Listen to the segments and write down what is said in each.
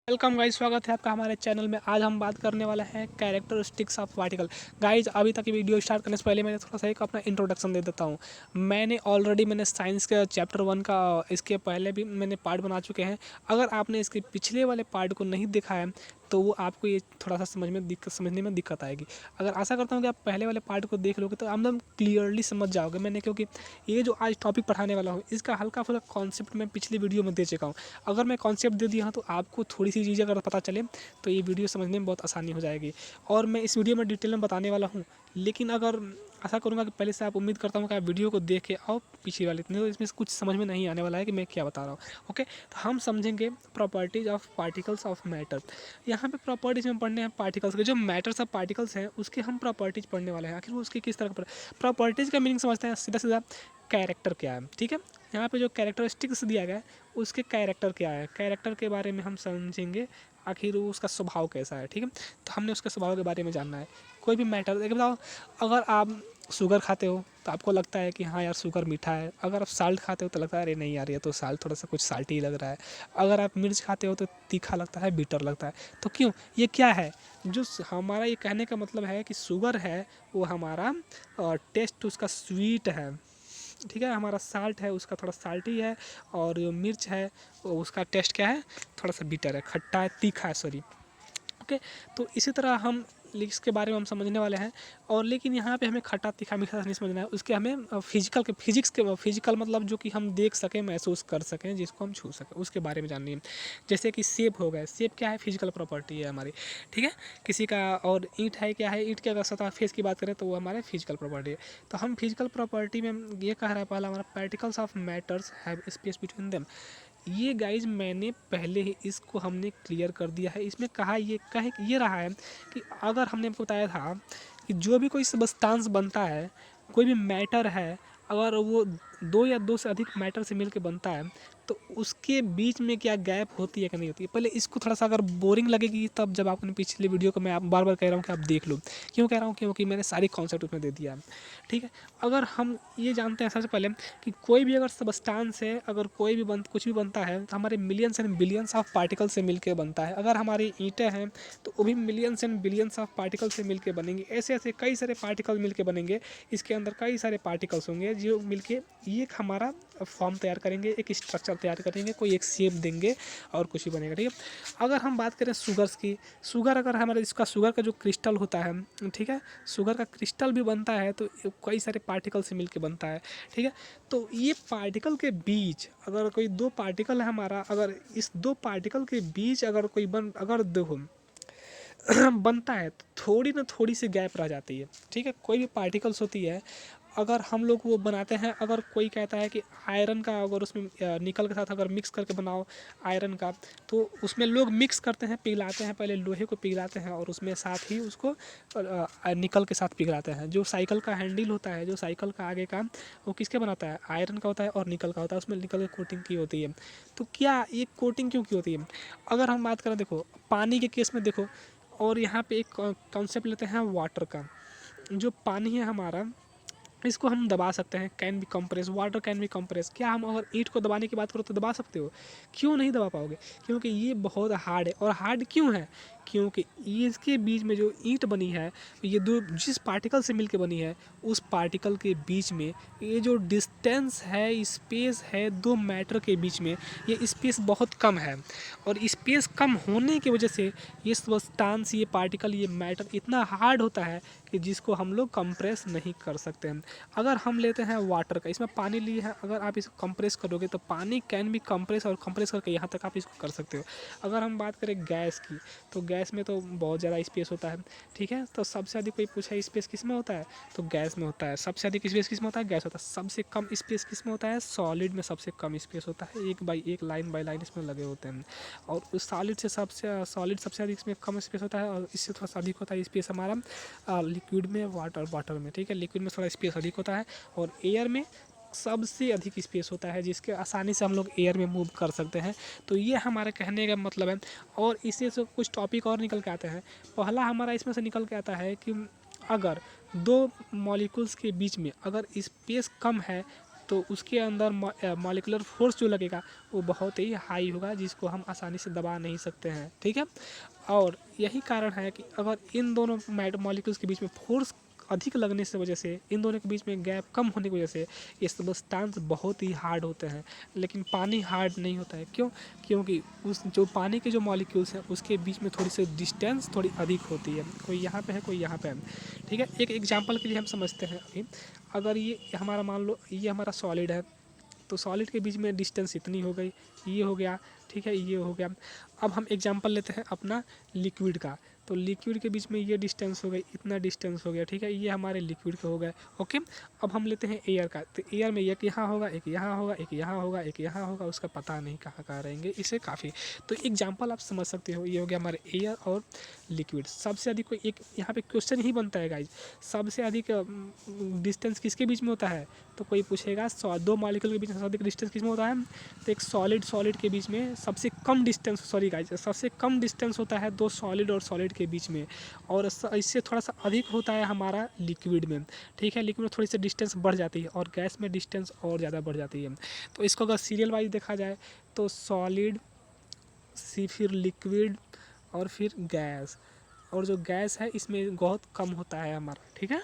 Welcome guys, स्वागत है आपका हमारे चैनल में। आज हम बात करने वाला है कैरेक्टरिस्टिक्स ऑफ पार्टिकल। गाइज अभी तक वीडियो स्टार्ट करने से पहले मैं थोड़ा सा एक अपना इंट्रोडक्शन दे देता हूँ। मैंने साइंस का चैप्टर 1 का इसके पहले भी मैंने पार्ट बना चुके हैं। अगर आपने इसके पिछले वाले पार्ट को नहीं देखा है तो वो आपको ये थोड़ा सा समझने में दिक्कत आएगी। अगर आशा करता हूँ कि आप पहले वाले पार्ट को देख लोगे तो एकदम क्लियरली समझ जाओगे। मैंने क्योंकि ये जो आज टॉपिक पढ़ाने वाला हूँ इसका हल्का फुल्का कॉन्सेप्ट मैं पिछली वीडियो में दे चुका हूँ। अगर मैं कॉन्सेप्ट दे दिया हूँ तो आपको थोड़ी सी चीज़ें अगर पता चले तो ये वीडियो समझने में बहुत आसानी हो जाएगी। और मैं इस वीडियो में डिटेल में बताने वाला हूँ, लेकिन अगर आशा करूँगा कि पहले से आप उम्मीद करता हूँ कि आप वीडियो को देख के आओ पिछली वाली, नहीं तो इसमें कुछ समझ में नहीं आने वाला है कि मैं क्या बता रहा हूँ। ओके, तो हम समझेंगे properties of particles of matter. यहाँ पे प्रॉपर्टीज में पढ़ने हैं पार्टिकल्स के, जो मैटर्स ऑफ पार्टिकल्स हैं उसके हम प्रॉपर्टीज पढ़ने वाले हैं। आखिर वो उसकी किस तरह का प्रॉपर्टीज का मीनिंग समझते हैं सीधा सीधा। कैरेक्टर क्या है, ठीक है। यहाँ पे जो कैरेक्टरिस्टिक्स दिया गया है उसके कैरेक्टर क्या है, कैरेक्टर के बारे में हम समझेंगे। आखिर वो उसका स्वभाव कैसा है, ठीक है। तो हमने उसके स्वभाव के बारे में जानना है। कोई भी मैटर देखिए, बताओ अगर आप शुगर खाते हो तो आपको लगता है कि हाँ यार शुगर मीठा है। अगर आप साल्ट खाते हो तो लगता है अरे नहीं यार ये तो साल्ट थोड़ा सा कुछ साल्टी ही लग रहा है। अगर आप मिर्च खाते हो तो तीखा लगता है, बिटर लगता है। तो क्यों, ये क्या है जो हमारा ये कहने का मतलब है कि शुगर है वो हमारा टेस्ट उसका स्वीट है, ठीक है। हमारा साल्ट है उसका थोड़ा साल्टी है, और जो मिर्च है वो उसका टेस्ट क्या है, थोड़ा सा बिटर है, खट्टा है, तीखा है, सॉरी। ओके, तो इसी तरह हम इसके बारे में हम समझने वाले हैं। और लेकिन यहाँ पे हमें खट्टा तीखा मीठा नहीं समझना है, उसके हमें फिजिकल मतलब जो कि हम देख सकें, महसूस कर सकें, जिसको हम छू सकें, उसके बारे में जाननी है। जैसे कि सेप हो गया, सेप क्या है, फिजिकल प्रॉपर्टी है हमारी, ठीक है, किसी का। और ईंट है, क्या है, ईंट की अगर सतह फेस की बात करें तो वो हमारे फिजिकल प्रॉपर्टी है। तो हम फिजिकल प्रॉपर्टी में ये कह रहा है पहला हमारा particles of matters have space between them. ये गाइज मैंने पहले ही इसको हमने क्लियर कर दिया है। इसमें कहा ये रहा है कि अगर हमने आपको बताया था कि जो भी कोई सबस्टांस बनता है, कोई भी मैटर है, अगर वो दो या दो से अधिक मैटर से मिलकर बनता है तो उसके बीच में क्या गैप होती है कि नहीं होती है। पहले इसको थोड़ा सा अगर बोरिंग लगेगी तब जब आपने पिछली वीडियो को मैं आप बार बार कह रहा हूँ कि आप देख लो। क्यों कह रहा हूँ, क्योंकि मैंने सारी कॉन्सेप्ट उसमें दे दिया है, ठीक है। अगर हम ये जानते हैं सबसे पहले कि कोई भी अगर सबस्टांस है, अगर कोई भी कुछ भी बनता है तो हमारे millions and billions of particle से मिलकर बनता है। अगर हमारी ईंटें हैं तो वो भी millions and billions of particle से मिलकर बनेंगे। ऐसे ऐसे कई सारे पार्टिकल मिलकर बनेंगे, इसके अंदर कई सारे पार्टिकल्स होंगे जो मिलके एक हमारा फॉर्म तैयार करेंगे, एक स्ट्रक्चर तैयार करेंगे, कोई एक शेप देंगे और कुछ भी बनेगा, ठीक है। अगर हम बात करें शुगर्स की, शुगर अगर हमारे इसका शुगर का जो क्रिस्टल होता है, ठीक है, शुगर का क्रिस्टल भी बनता है तो कई सारे पार्टिकल से मिलकर बनता है, ठीक है। तो ये पार्टिकल के बीच अगर कोई दो पार्टिकल है हमारा, अगर इस दो पार्टिकल के बीच अगर कोई अगर देखो बनता है तो थोड़ी ना थोड़ी सी गैप रह जाती है, ठीक है। कोई भी पार्टिकल्स होती है, अगर हम लोग वो बनाते हैं, अगर कोई कहता है कि आयरन का अगर उसमें निकल के साथ अगर मिक्स करके बनाओ आयरन का, तो उसमें लोग मिक्स करते हैं, पिघलाते हैं, पहले लोहे को पिघलाते हैं और उसमें साथ ही उसको निकल के साथ पिघलाते हैं। जो साइकिल का हैंडल होता है, जो साइकिल का आगे का, वो किसके बनाता है, आयरन का होता है और निकल का होता है, उसमें निकल की कोटिंग की होती है। तो क्या ये कोटिंग क्यों की होती है? अगर हम बात करें, देखो पानी के केस में देखो, और यहाँ पे एक कॉन्सेप्ट लेते हैं वाटर का। जो पानी है हमारा, इसको हम दबा सकते हैं, can be compress, water can be compress. क्या हम अगर ईंट को दबाने की बात करो तो दबा सकते हो? क्यों नहीं दबा पाओगे? क्योंकि ये बहुत हार्ड है। और हार्ड क्यों है? क्योंकि इसके बीच में जो ईंट बनी है, ये दो जिस पार्टिकल से मिलके बनी है, उस पार्टिकल के बीच में ये जो डिस्टेंस है, स्पेस है दो मैटर के बीच में, ये स्पेस बहुत कम है। और स्पेस कम होने की वजह से ये सब्सटेंस, ये पार्टिकल, ये मैटर इतना हार्ड होता है कि जिसको हम लोग कंप्रेस नहीं कर सकते हैं। अगर हम लेते हैं वाटर का, इसमें पानी लिए हैं, अगर आप इसको कंप्रेस करोगे तो पानी कैन भी कंप्रेस, और कंप्रेस करके यहाँ तक आप इसको कर सकते हो। अगर हम बात करें गैस की, तो गैस में तो बहुत ज़्यादा स्पेस होता है, ठीक है। तो सबसे अधिक कोई पूछा स्पेस किस में होता है, तो गैस में होता है। सबसे अधिक स्पेस किस में होता है, गैस होता है। सबसे कम स्पेस किस में होता है, सॉलिड में सबसे कम स्पेस होता है। एक बाई एक, लाइन बाई लाइन इसमें लगे होते हैं। और उस सॉलिड सबसे अधिक इसमें कम स्पेस होता है, और इससे थोड़ा सा अधिक होता है स्पेस हमारा लिक्विड में, वाटर में, ठीक है। लिक्विड में थोड़ा स्पेस अधिक होता है, और एयर में सबसे अधिक स्पेस होता है, जिसके आसानी से हम लोग एयर में मूव कर सकते हैं। तो ये हमारे कहने का मतलब है। और इससे से कुछ टॉपिक और निकल के आते हैं। पहला हमारा इसमें से निकल के आता है कि अगर दो मॉलिक्यूल्स के बीच में अगर स्पेस कम है तो उसके अंदर मॉलिक्यूलर फोर्स जो लगेगा वो बहुत ही हाई होगा, जिसको हम आसानी से दबा नहीं सकते हैं, ठीक है। और यही कारण है कि अगर इन दोनों मॉलिक्यूल्स के बीच में फोर्स अधिक लगने से वजह से, इन दोनों के बीच में गैप कम होने की वजह से ये सब्सटेंस बहुत ही हार्ड होते हैं। लेकिन पानी हार्ड नहीं होता है, क्यों? क्योंकि उस जो पानी के जो मॉलिक्यूल्स हैं उसके बीच में थोड़ी सी डिस्टेंस थोड़ी अधिक होती है, कोई यहाँ पे है कोई यहाँ पे है, ठीक है। एक एग्जांपल के लिए हम समझते हैं अभी, अगर ये हमारा मान लो ये हमारा सॉलिड है, तो सॉलिड के बीच में डिस्टेंस इतनी हो गई, ये हो गया, ठीक है, ये हो गया। अब हम एग्जांपल लेते हैं अपना लिक्विड का, तो लिक्विड के बीच में ये डिस्टेंस हो गई, इतना डिस्टेंस हो गया, ठीक है, ये हमारे लिक्विड के हो गए, ओके। अब हम लेते हैं एयर का, तो एयर में एक यहाँ होगा, एक यहाँ होगा, एक यहाँ होगा, एक यहाँ होगा, उसका पता नहीं कहाँ कहाँ रहेंगे, इसे काफ़ी। तो एग्जांपल आप समझ सकते हो, ये हो गया हमारे एयर और लिक्विड। सबसे अधिक कोई एक यहाँ पे क्वेश्चन ही बनता है गाइज, सबसे अधिक डिस्टेंस किसके बीच में होता है? तो कोई पूछेगा दो मॉलिक्यूल के बीच में सबसे अधिक डिस्टेंस किस में होता है? तो एक सॉलिड के बीच में सबसे कम डिस्टेंस, सॉरी गाइज, सबसे कम डिस्टेंस होता है दो सॉलिड और सॉलिड के बीच में, और इससे थोड़ा सा अधिक होता है हमारा लिक्विड में, ठीक है। लिक्विड में थोड़ी सी डिस्टेंस बढ़ जाती है और गैस में डिस्टेंस और ज़्यादा बढ़ जाती है। तो इसको अगर सीरियल वाइज देखा जाए तो सॉलिड, फिर लिक्विड और फिर गैस, और जो गैस है इसमें बहुत कम होता है हमारा, ठीक है।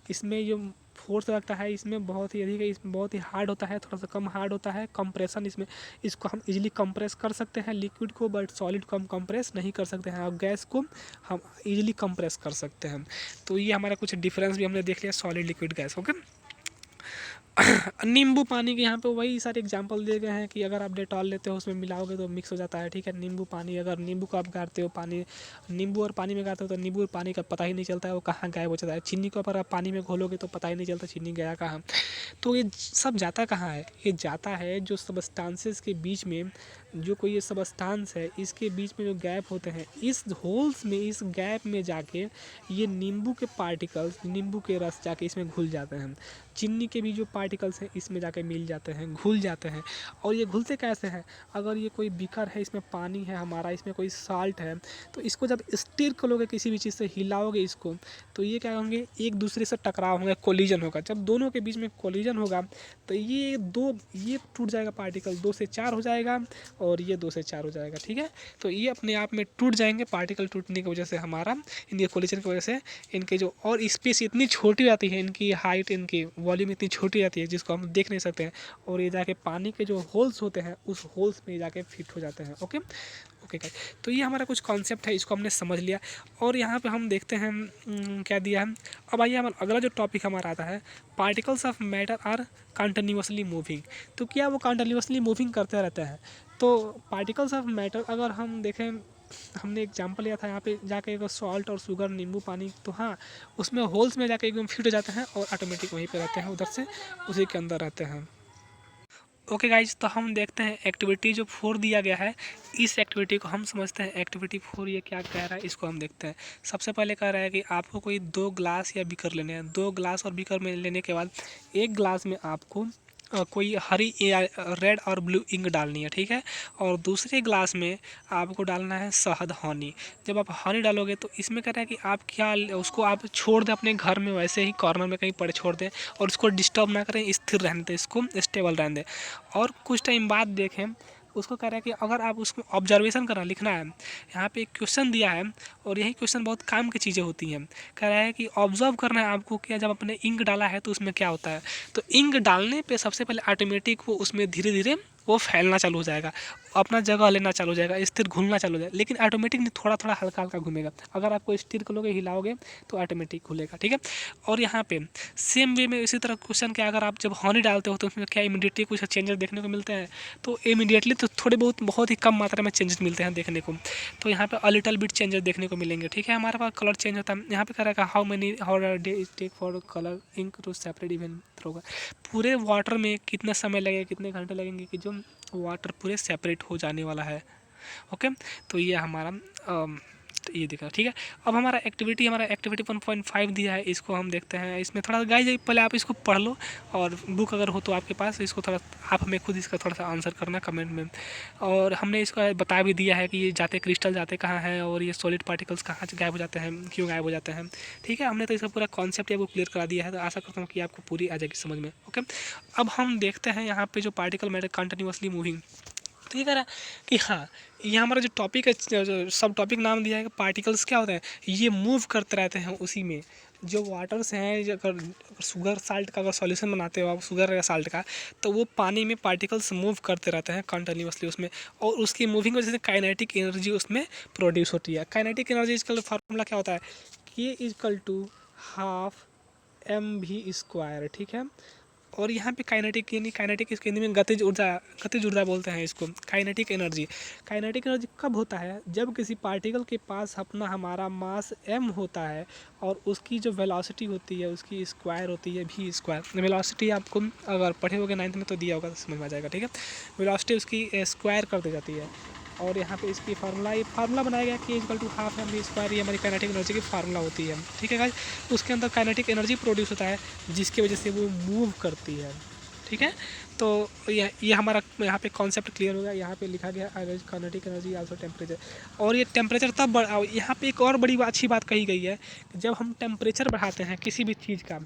इसमें जो फोर्स लगता है इसमें बहुत ही अधिक है, इसमें बहुत ही हार्ड होता है, थोड़ा सा कम हार्ड होता है। कंप्रेशन इसमें, इसको हम इजीली कंप्रेस कर सकते हैं लिक्विड को, बट सॉलिड को हम कंप्रेस नहीं कर सकते हैं, और गैस को हम इजीली कंप्रेस कर सकते हैं। तो ये हमारा कुछ डिफरेंस भी हमने देख लिया सॉलिड लिक्विड गैस, ओके। नींबू पानी के यहाँ पे वही सारे एग्जांपल दिए गए हैं कि अगर आप डेटॉल लेते हो उसमें मिलाओगे तो मिक्स हो जाता है, ठीक है। नींबू पानी, अगर नींबू को आप गाड़ते हो, पानी नींबू और पानी में गाड़ते हो तो नींबू और पानी का पता ही नहीं चलता है वो कहाँ गायब हो जाता है। चीनी को अगर आप पानी में घोलोगे तो पता ही नहीं चलता चीनी गया कहाँ। तो ये सब जाता कहाँ है? ये जाता है जो सबस्टांसेस के बीच में, जो कोई ये सबस्टांस है इसके बीच में जो गैप होते हैं, इस होल्स में, इस गैप में जाके ये नींबू के पार्टिकल्स, नींबू के रस जाके इसमें घुल जाते हैं। चीनी के भी जो पार्टिकल्स हैं इसमें जाके मिल जाते हैं, घुल जाते हैं। और ये घुलते कैसे हैं? अगर ये कोई बीकर है, इसमें पानी है हमारा, इसमें कोई साल्ट है, तो इसको जब स्टिर करोगे, किसी भी चीज़ से हिलाओगे इसको, तो ये क्या होंगे, एक दूसरे से टकराव होंगे, कोलिजन होगा। जब दोनों के बीच में कोलिजन होगा तो ये टूट जाएगा, पार्टिकल 2 से 4 हो जाएगा और ये 2 से 4 हो जाएगा, ठीक है। तो ये अपने आप में टूट जाएंगे, पार्टिकल टूटने की वजह से, हमारा इनके कोलिजन की वजह से इनके जो और स्पेस इतनी छोटी आती है, इनकी हाइट, इनकी वॉल्यूम इतनी छोटी आती है जिसको हम देख नहीं सकते हैं, और ये जाके पानी के जो होल्स होते हैं उस होल्स में जाके फिट हो जाते हैं, ओके ओके गाइस। तो ये हमारा कुछ कॉन्सेप्ट है, इसको हमने समझ लिया। और यहाँ पे हम देखते हैं क्या दिया है। अब आइए हमारा अगला जो टॉपिक हमारा आता है, particles of matter are continuously moving. तो क्या वो कंटिन्यूसली मूविंग करते रहते हैं? तो पार्टिकल्स ऑफ मैटर अगर हम देखें, हमने एग्जांपल लिया था यहाँ पे जाके एक सॉल्ट और शुगर, नींबू पानी, तो हाँ उसमें होल्स में जाके एकदम फिट हो जाते हैं और ऑटोमेटिक वहीं पे रहते हैं, उधर से उसी के अंदर रहते हैं। ओके गाइज, तो हम देखते हैं एक्टिविटी जो 4 दिया गया है, इस एक्टिविटी को हम समझते हैं। एक्टिविटी 4 ये क्या कह रहा है इसको हम देखते हैं। सबसे पहले कह रहा है कि आपको कोई 2 ग्लास या बीकर लेने हैं। 2 ग्लास और बीकर में लेने के बाद एक ग्लास में आपको कोई हरी या रेड और ब्लू इंक डालनी है, ठीक है। और दूसरे ग्लास में आपको डालना है शहद, हनी। जब आप हनी डालोगे तो इसमें कह रहा है कि आप क्या उसको आप छोड़ दें अपने घर में, वैसे ही कॉर्नर में कहीं पड़े छोड़ दें और उसको डिस्टर्ब ना करें, स्थिर रहने दें, इसको स्टेबल रहने दें। और कुछ टाइम बाद देखें, उसको कह रहा है कि अगर आप उसको ऑब्जर्वेशन करना, लिखना है। यहाँ पे एक क्वेश्चन दिया है और यही क्वेश्चन बहुत काम की चीज़ें होती हैं। कह रहा है कि ऑब्जर्व करना है आपको कि जब आपने इंक डाला है तो उसमें क्या होता है। तो इंक डालने पे सबसे पहले ऑटोमेटिक वो उसमें धीरे धीरे वो फैलना चालू हो जाएगा, अपना जगह लेना चालू हो जाएगा, स्थिर घूमना चालू हो जाएगा। लेकिन ऑटोमेटिक नहीं, थोड़ा थोड़ा हल्का हल्का घूमेगा। अगर आपको स्थिर करोगे, हिलाओगे तो ऑटोमेटिक खुलेगा, ठीक है। और यहाँ पे सेम वे में इसी तरह क्वेश्चन क्या, अगर आप जब हनी डालते हो तो उसमें क्या इमीडिएटली कुछ चेंजेस देखने को मिलते हैं? तो इमीडिएटली तो थोड़े बहुत ही कम मात्रा में चेंजेस मिलते हैं देखने को। तो यहाँ पे अ लिटल बिट चेंजेस देखने को मिलेंगे, ठीक है। हमारे पास कलर चेंज होता है। यहाँ पे कह रहा है how did it take for colour ink to separate even होगा, पूरे वाटर में कितना समय लगेगा, कितने घंटे लगेंगे कि जो वाटर पूरे सेपरेट हो जाने वाला है, ओके। तो ये हमारा ये दिखा, ठीक है। अब हमारा एक्टिविटी 1.5 दिया है, इसको हम देखते हैं। इसमें थोड़ा गाइस पहले आप इसको पढ़ लो, और बुक अगर हो तो आपके पास, इसको थोड़ा आप हमें खुद इसका थोड़ा सा आंसर करना कमेंट में। और हमने इसका बता भी दिया है कि ये जाते क्रिस्टल जाते कहाँ हैं, और ये सॉलिड पार्टिकल्स कहाँ से गायब हो जाते हैं, क्यों गायब हो जाते हैं, ठीक है। हमने तो इसका पूरा कॉन्सेप्ट आपको क्लियर करा दिया है, तो आशा करता हूँ कि आपको पूरी आ जाएगी समझ में। ओके, अब हम देखते हैं यहाँ पे जो पार्टिकल मैटर कंटिन्यूसली मूविंग, तो ये कह रहा है कि हाँ, ये हमारा जो टॉपिक है, जो सब टॉपिक नाम दिया है कि पार्टिकल्स क्या होते हैं, ये मूव करते रहते हैं उसी में। जो वाटर्स हैं, जो अगर शुगर साल्ट का अगर सॉल्यूशन बनाते हो आप शुगर या साल्ट का, तो वो पानी में पार्टिकल्स मूव करते रहते हैं कंटिन्यूसली उसमें, और उसकी मूविंग वजह से काइनेटिक एनर्जी उसमें प्रोड्यूस होती है। काइनेटिक एनर्जी इसका फार्मूला क्या होता है, K equal to half mv², ठीक है। और यहाँ पे काइनेटिक, यानी काइनेटिक इसके हिंदी में गतिज ऊर्जा बोलते हैं इसको, काइनेटिक एनर्जी। काइनेटिक एनर्जी कब होता है, जब किसी पार्टिकल के पास अपना हमारा मास m होता है, और उसकी जो वेलोसिटी होती है उसकी स्क्वायर होती है v²। वेलोसिटी आपको अगर पढ़े होगे 9th में तो दिया होगा, तो समझ में आ जाएगा, ठीक है। वेलोसिटी उसकी स्क्वायर कर दी जाती है, और यहाँ पे इसकी फार्मूला बनाया गया कि इक्वल टू हाफ mv², ये हमारी काइनेटिक एनर्जी की फार्मूला होती है, ठीक है गाइस। उसके अंदर काइनेटिक एनर्जी प्रोड्यूस होता है, जिसकी वजह से वो मूव करती है, ठीक है। तो ये हमारा यहाँ पे कॉन्सेप्ट क्लियर होगा। यहाँ पे लिखा गया काइनेटिक एनर्जी आल्सो टेम्परेचर, और ये टेम्परेचर तब यहाँ पे एक और बड़ी अच्छी बात कही गई है कि जब हम टेम्परेचर बढ़ाते हैं किसी भी चीज़ का,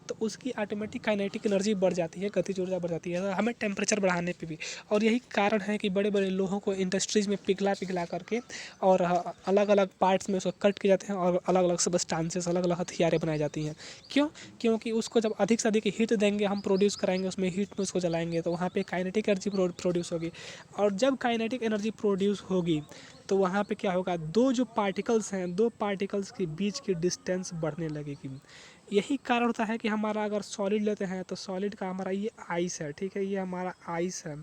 तो उसकी ऑटोमेटिक काइनेटिक एनर्जी बढ़ जाती है, गतिज ऊर्जा बढ़ जाती है, तो हमें टेम्परेचर बढ़ाने पे भी। और यही कारण है कि बड़े बड़े लोहों को इंडस्ट्रीज़ में पिघला करके और अलग अलग पार्ट्स में उसको कट किए जाते हैं, और अलग अलग सबस्टांसेस, अलग अलग हथियारें बनाई जाती हैं। क्यों? क्योंकि उसको जब अधिक से अधिक हीट देंगे, हम प्रोड्यूस कराएंगे उसमें हीट में उसको जलाएंगे, तो वहाँ पे काइनेटिक एनर्जी प्रोड्यूस होगी। और जब काइनेटिक एनर्जी प्रोड्यूस होगी, तो वहाँ पे क्या होगा, दो पार्टिकल्स के बीच की डिस्टेंस बढ़ने लगेगी। यही कारण होता है कि हमारा अगर सॉलिड लेते हैं, तो सॉलिड का हमारा ये आइस है, ठीक है, ये हमारा आइस है,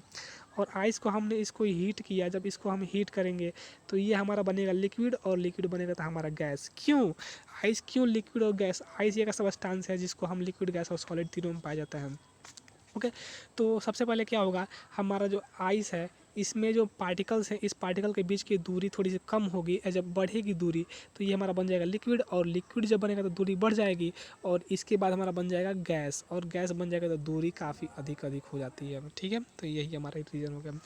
और आइस को हमने इसको हीट किया। जब इसको हम हीट करेंगे तो ये हमारा बनेगा लिक्विड, और लिक्विड बनेगा तो हमारा गैस। क्यों आइस, क्यों लिक्विड और गैस? आइस एक सब्सटेंस है जिसको हम लिक्विड, गैस और सॉलिड तीनों में पाया जाता है। ओके, तो सबसे पहले क्या होगा, हमारा जो आइस है, इसमें जो पार्टिकल्स हैं, इस पार्टिकल के बीच की दूरी थोड़ी सी कम होगी, जब बढ़ेगी दूरी तो ये हमारा बन जाएगा लिक्विड, और लिक्विड जब बनेगा तो दूरी बढ़ जाएगी, और इसके बाद हमारा बन जाएगा गैस, और गैस बन जाएगा तो दूरी काफ़ी अधिक हो जाती है, ठीक है। तो यही हमारा रीज़न हो गया।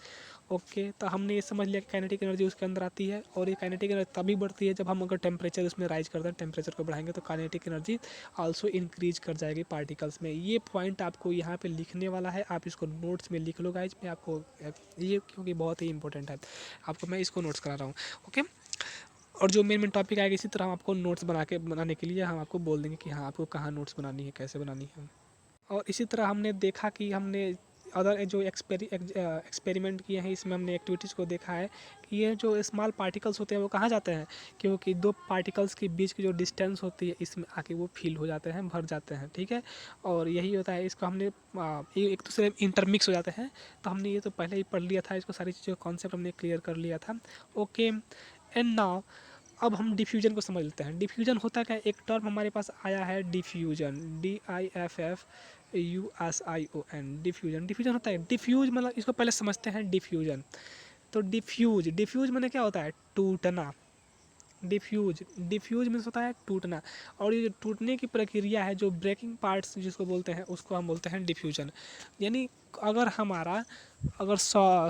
ओके, तो हमने ये समझ लिया कि काइनेटिक एनर्जी उसके अंदर आती है, और ये काइनेटिक एनर्जी तभी बढ़ती है जब हम अगर टेम्परेचर उसमें राइज करते हैं, टेम्परेचर को बढ़ाएंगे तो काइनेटिक एनर्जी आल्सो इंक्रीज कर जाएगी पार्टिकल्स में। ये पॉइंट आपको यहाँ पे लिखने वाला है, आप इसको नोट्स में लिख लो गाइज। मैं आपको ये, क्योंकि बहुत ही इंपॉर्टेंट है, आपको मैं इसको नोट्स करा रहा हूँ। ओके, और जो मेन टॉपिक आएगा इसी तरह हम आपको नोट्स बनाने के लिए हम आपको बोल देंगे कि हाँ, आपको कहाँ नोट्स बनानी है, कैसे बनानी है। और इसी तरह हमने देखा कि हमने अदर जो एक्सपेरिमेंट किए हैं, इसमें हमने एक्टिविटीज़ को देखा है कि ये जो स्मॉल पार्टिकल्स होते हैं वो कहाँ जाते हैं, क्योंकि दो पार्टिकल्स के बीच की जो डिस्टेंस होती है, इसमें आके वो फील हो जाते हैं, भर जाते हैं, ठीक है। और यही होता है, इसको हमने एक दूसरे में इंटरमिक्स हो जाते हैं। तो हमने ये तो पहले ही पढ़ लिया था, इसको सारी चीज़ों का कॉन्सेप्ट हमने क्लियर कर लिया था। ओके, एंड नाउ अब हम डिफ्यूजन को समझ लेते हैं। डिफ्यूजन होता क्या है, एक टर्म हमारे पास आया है डिफ्यूजन, DIFFUSION, डिफ्यूजन होता है। डिफ्यूज मतलब, इसको पहले समझते हैं डिफ्यूजन। तो डिफ्यूज मैंने क्या होता है, टूटना। डिफ्यूज मीन्स होता है टूटना, और ये जो टूटने की प्रक्रिया है, जो ब्रेकिंग पार्ट्स जिसको बोलते हैं, उसको हम बोलते हैं डिफ्यूजन। यानी अगर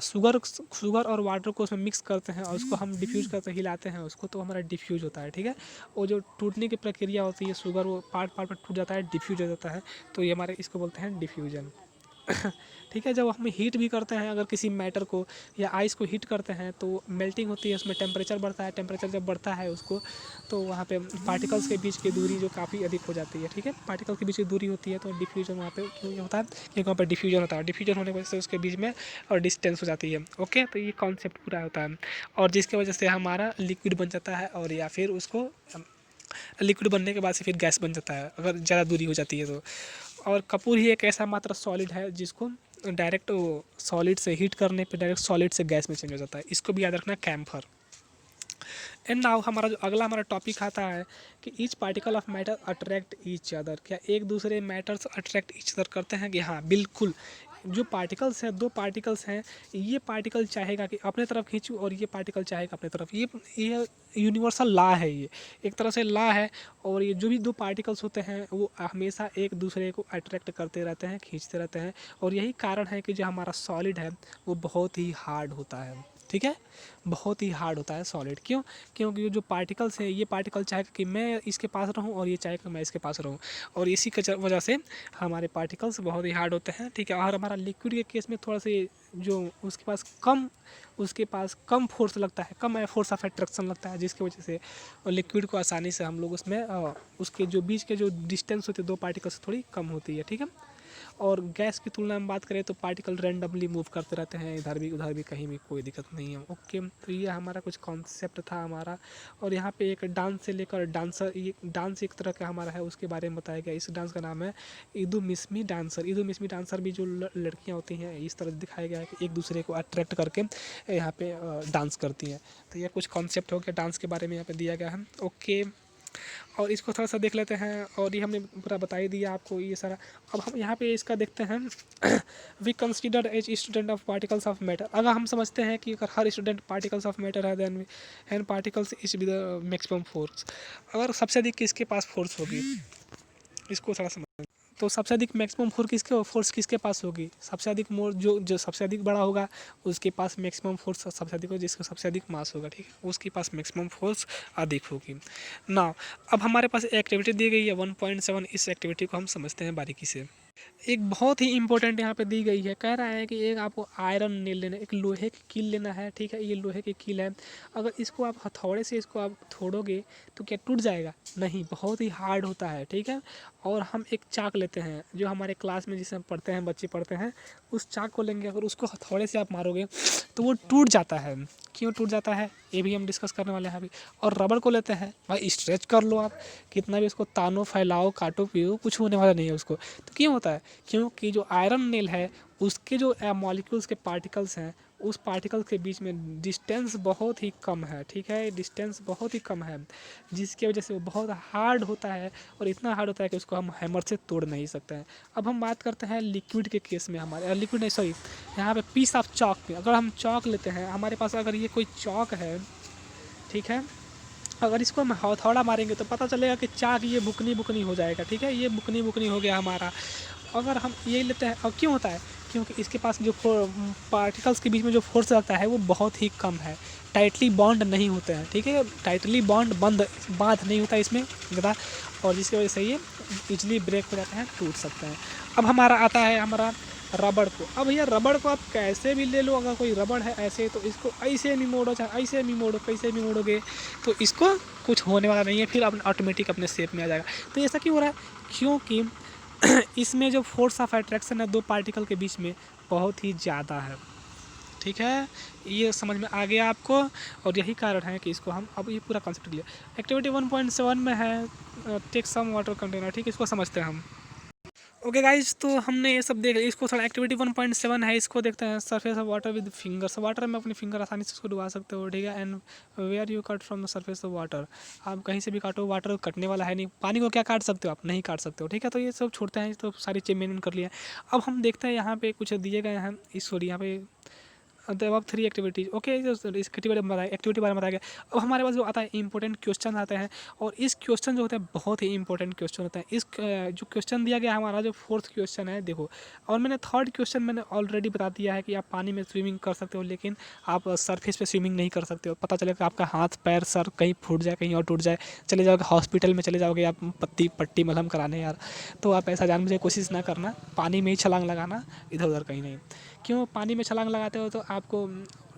शुगर और वाटर को उसमें मिक्स करते हैं और उसको हम डिफ्यूज करते हिलाते हैं उसको, तो हमारा डिफ्यूज होता है, ठीक है। और जो टूटने की प्रक्रिया होती है, शुगर वो पार्ट में टूट जाता है, डिफ्यूज हो जाता है, तो ये हमारे इसको बोलते हैं डिफ्यूजन। ठीक है, जब हम हीट भी करते हैं अगर किसी मैटर को या आइस को हीट करते हैं, तो मेल्टिंग होती है, उसमें टेम्परेचर बढ़ता है। टेम्परेचर जब बढ़ता है उसको, तो वहाँ पे पार्टिकल्स के बीच की दूरी जो काफ़ी अधिक हो जाती है, ठीक है। पार्टिकल के बीच की दूरी होती है, तो डिफ्यूजन वहाँ पे क्यों होता है, क्योंकि वहाँ पर डिफ्यूजन होता है। डिफ्यूजन होने की वजह से उसके बीच में और डिस्टेंस हो जाती है। ओके, तो ये कॉन्सेप्ट पूरा होता है, और जिसकी वजह से हमारा लिक्विड बन जाता है, और या फिर उसको लिक्विड बनने के बाद से फिर गैस बन जाता है अगर ज़्यादा दूरी हो जाती है तो। और कपूर ही एक ऐसा मात्र सॉलिड है जिसको डायरेक्ट सॉलिड से हीट करने पे डायरेक्ट सॉलिड से गैस में चेंज हो जाता है। इसको भी याद रखना, कैम्फर। एंड नाउ हमारा जो अगला हमारा टॉपिक आता है कि each particle of matter attract each other. क्या एक दूसरे मैटर्स अट्रैक्ट ईच अदर करते हैं? कि हाँ, बिल्कुल। जो पार्टिकल्स हैं, 2 पार्टिकल्स हैं, ये पार्टिकल चाहेगा कि अपने तरफ खींचूँ और ये पार्टिकल चाहेगा अपने तरफ। ये यूनिवर्सल लॉ है, ये एक तरह से लॉ है। और ये जो भी 2 पार्टिकल्स होते हैं वो हमेशा एक दूसरे को अट्रैक्ट करते रहते हैं, खींचते रहते हैं। और यही कारण है कि जो हमारा सॉलिड है वो बहुत ही हार्ड होता है, ठीक है, बहुत ही हार्ड होता है सॉलिड। क्यों? क्योंकि ये जो पार्टिकल्स हैं, ये पार्टिकल चाहेगा कि मैं इसके पास रहूं और ये चाहेगा कि मैं इसके पास रहूं, और इसी के वजह से हमारे पार्टिकल्स बहुत ही हार्ड होते हैं, ठीक है। और हमारा लिक्विड के केस में थोड़ा से जो उसके पास कम फोर्स लगता है, कम फोर्स ऑफ अट्रैक्शन लगता है, जिसकी वजह से लिक्विड को आसानी से हम लोग उसमें उसके जो बीच के जो डिस्टेंस होते हैं 2 पार्टिकल से थोड़ी कम होती है, ठीक है। और गैस की तुलना में बात करें तो पार्टिकल रैंडमली मूव करते रहते हैं, इधर भी उधर भी, कहीं भी कोई दिक्कत नहीं है। ओके, तो ये हमारा कुछ कॉन्सेप्ट था हमारा। और यहाँ पे एक डांस से लेकर डांसर, ये डांस एक तरह का हमारा है, उसके बारे में बताया गया। इस डांस का नाम है ईदु मिसमी डांसर। ईदु मिसमी डांसर भी जो लड़कियाँ होती हैं, इस तरह दिखाया गया है कि एक दूसरे को अट्रैक्ट करके यहाँ पे डांस करती हैं। तो ये कुछ कॉन्सेप्ट हो गया डांस के बारे में, यहाँ पे दिया गया है। ओके, और इसको थोड़ा सा देख लेते हैं। और ये हमने पूरा बता ही दिया आपको ये सारा। अब हम यहाँ पे इसका देखते हैं। We consider as student of particles of matter. अगर हम समझते हैं कि अगर हर स्टूडेंट पार्टिकल्स ऑफ मैटर है, then and particles is with maximum force. अगर सबसे अधिक किसके पास फोर्स होगी, इसको थोड़ा समझ। तो सबसे अधिक मैक्सिमम फोर्स किसके पास होगी? सबसे अधिक मोर जो सबसे अधिक बड़ा होगा उसके पास मैक्सिमम फोर्स सबसे अधिक होगा, जिसका सबसे अधिक मास होगा, ठीक है, उसके पास मैक्सिमम फोर्स अधिक होगी ना। अब हमारे पास एक्टिविटी दी गई है 1.7। इस एक्टिविटी को हम समझते हैं बारीकी से। एक बहुत ही इंपॉर्टेंट यहाँ पे दी गई है, कह रहा है कि एक आपको आयरन नेल लेना है, एक लोहे की कील लेना है, ठीक है। ये लोहे की कील है, अगर इसको आप हथौड़े से इसको आप तोड़ोगे तो क्या टूट जाएगा? नहीं, बहुत ही हार्ड होता है, ठीक है। और हम एक चाक लेते हैं, जो हमारे क्लास में जिसे हम पढ़ते हैं, बच्चे पढ़ते हैं, उस चाक को लेंगे, अगर उसको हथौड़े से आप मारोगे तो वो टूट जाता है। क्यों टूट जाता है ये भी हम डिस्कस करने वाले हैं अभी। और रबड़ को लेते हैं, भाई स्ट्रेच कर लो आप, कितना भी उसको तानो, फैलाओ, काटो, पियो, कुछ होने वाला नहीं है उसको। तो क्यों होता है? क्योंकि जो आयरन नेल है उसके जो मॉलिक्यूल्स के पार्टिकल्स हैं, उस पार्टिकल के बीच में डिस्टेंस बहुत ही कम है, ठीक है, डिस्टेंस बहुत ही कम है, जिसकी वजह से वो बहुत हार्ड होता है। और इतना हार्ड होता है कि उसको हम हैमर से तोड़ नहीं सकते हैं। अब हम बात करते हैं लिक्विड के केस में। हमारे लिक्विड नहीं, सॉरी, यहाँ पे पीस ऑफ चॉक पे, अगर हम चॉक लेते हैं, हमारे पास अगर ये कोई चॉक है, ठीक है, अगर इसको हम हथौड़ा मारेंगे तो पता चलेगा कि चाक ये बुकनी हो जाएगा, ठीक है, ये बुकनी हो गया हमारा। अगर हम ये लेते हैं, और क्यों होता है? क्योंकि इसके पास जो पार्टिकल्स के बीच में जो फोर्स लगता है वो बहुत ही कम है, टाइटली बॉन्ड नहीं होते हैं, ठीक है, टाइटली बांध नहीं होता इसमें ज़्यादा, और जिसकी वजह से ये इजली ब्रेक हो जाते हैं, टूट सकते हैं। अब हमारा आता है हमारा रबड़ को। अब भैया रबड़ को आप कैसे भी ले लो, अगर कोई रबड़ है ऐसे, तो इसको ऐसे भी मोड़ो, चाहे ऐसे भी मोड़ो, कैसे भी मोड़ोगे तो इसको कुछ होने वाला नहीं है, फिर अपने ऑटोमेटिक अपने शेप में आ जाएगा। तो ऐसा क्यों हो रहा है? क्योंकि इसमें जो फोर्स ऑफ अट्रैक्शन है 2 पार्टिकल के बीच में बहुत ही ज़्यादा है, ठीक है, ये समझ में आ गया आपको। और यही कारण है कि इसको हम अब ये पूरा कॉन्सेप्ट लिया। एक्टिविटी 1.7 में है टेक सम वाटर कंटेनर, ठीक है, इसको समझते हैं हम। ओके गाइज, तो हमने ये सब देख लिया। इसको थोड़ा एक्टिविटी 1.7 है, इसको देखते हैं। Surface of water with fingers. Water में अपनी फिंगर आसानी से उसको डुबा सकते हो, ठीक है। And where you cut from the surface of water, आप कहीं से भी काटो, वाटर कटने वाला है नहीं। पानी को क्या काट सकते हो आप? नहीं काट सकते हो, ठीक है। तो ये सब छोड़ते हैं, तो सारी चीज़ मेन कर लिया। अब हम देखते हैं यहाँ पे कुछ दिए गए हैं, सॉरी, यहाँ पे अब 3 एक्टिविटीज़, ओके, इस एक्टिविटी बारे में बताया गया। अब हमारे पास जो आता है इंपॉर्टेंट क्वेश्चन आते हैं, और इस क्वेश्चन जो होते हैं बहुत ही इंपॉर्टेंट क्वेश्चन होता है। इस जो क्वेश्चन दिया गया हमारा जो 4th क्वेश्चन है, देखो, और मैंने 3rd क्वेश्चन मैंने ऑलरेडी बता दिया है कि आप पानी में स्विमिंग कर सकते हो, लेकिन आप सरफेस पे स्विमिंग नहीं कर सकते हो। पता चलेगा आपका हाथ पैर सर कहीं फूट जाए, कहीं और टूट जाए, चले जाओगे हॉस्पिटल में, चले जाओगे आप पट्टी मलहम कराने यार। तो आप ऐसा जानबूझ के कोशिश ना करना, पानी में ही छलांग लगाना, इधर उधर कहीं नहीं। क्यों पानी में छलांग लगाते हो तो आपको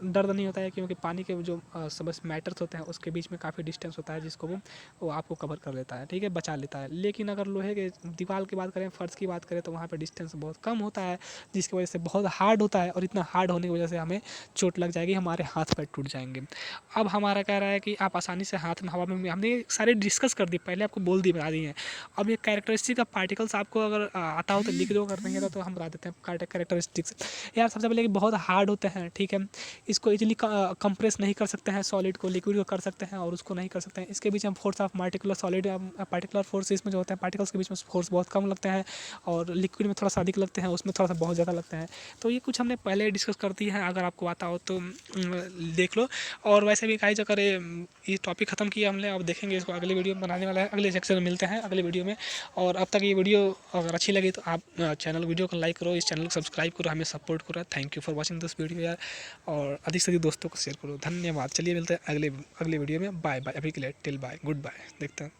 दर्द नहीं होता है, क्योंकि पानी के जो सब मैटर्स होते हैं उसके बीच में काफ़ी डिस्टेंस होता है, जिसको वो आपको कवर कर लेता है, ठीक है, बचा लेता है। लेकिन अगर लोहे के दीवार की बात करें, फर्श की बात करें, तो वहाँ पे डिस्टेंस बहुत कम होता है, जिसकी वजह से बहुत हार्ड होता है, और इतना हार्ड होने की वजह से हमें चोट लग जाएगी, हमारे हाथ पैर टूट जाएंगे। अब हमारा कह रहा है कि आप आसानी से हाथ में हवा में, हमने सारे डिस्कस कर दी, पहले आपको बोल दी, बता दी हैं। अब ये कैरेक्टरिस्टिक ऑफ पार्टिकल्स आपको अगर आता हो तो लिख दो, अगर नहीं आता तो हम बता देते हैं कैरेक्टरिस्टिक्स। यार सबसे पहले कि बहुत हार्ड होते हैं, ठीक है, इसको इजीली कंप्रेस नहीं कर सकते हैं, सॉलिड को लिक्विड को कर सकते हैं और उसको नहीं कर सकते हैं। इसके बीच में force of particular solid particular force इसमें जो होता है पार्टिकल्स के बीच में फोर्स बहुत कम लगते हैं और लिक्विड में थोड़ा सा अधिक लगते हैं, उसमें थोड़ा सा बहुत ज़्यादा लगते हैं। तो ये कुछ हमने पहले डिस्कस कर दी है, अगर आपको आता हो तो देख लो। और वैसे भी गाइस अगर ये टॉपिक ख़त्म किया हमने, अब देखेंगे इसको अगले वीडियो में बनाने वाला है, अगले सेक्शन में मिलते हैं अगले वीडियो में। और अब तक ये वीडियो अगर अच्छी लगी तो आप चैनल वीडियो को लाइक करो, इस चैनल को सब्सक्राइब करो, हमें सपोर्ट करो। Thank you for watching this video यार, और अधिक से अधिक दोस्तों को शेयर करो। धन्यवाद। चलिए मिलते हैं अगले वीडियो में। बाय बाय, अभी के लिए टिल बाय, गुड बाय। देखते हैं।